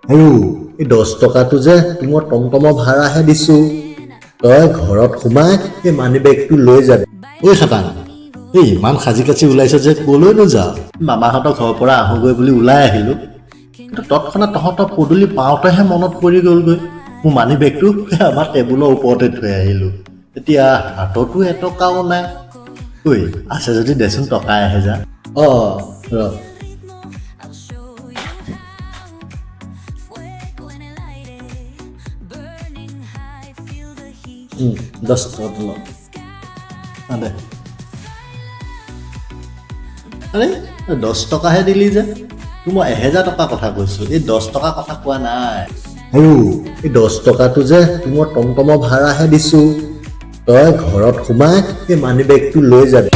আৰু এই 10 টকাটো যে তোমাৰ টমটমৰ ভাড়াহে দিছো তই ঘৰত সোমাই এই মানি বেগটো লৈ যাবি ঐ খাটাং এই ইমান সাজি কাচি ওলাইছ যে কলৈ নোযা মামাহঁতৰ ঘৰৰ পৰা আহোগৈ বুলি ওলাই আহিলো কিন্তু তৎক্ষণাত তহঁতৰ পদূলি পাওঁতেহে মনত পৰি গ'লগৈ মোৰ মানি বেগটো আমাৰ টেবুলৰ ওপৰতে থৈ আহিলো এতিয়া হাততো এটকাও নাই ঐ আছে যদি দেচোন টকা 1000 ৰ 10 টকা ল আদে আরে 10 টকাহে দিলি যে তুই মই 1000 টকা কথা কৈছো এই 10 টকা কথা কোৱা নাই আৰু এই 10 টকাটো যে তোমাৰ টমটমৰ ভাড়াহে দিছো তই ঘৰত সোমাই এই মানি বেগটো লৈ যাবি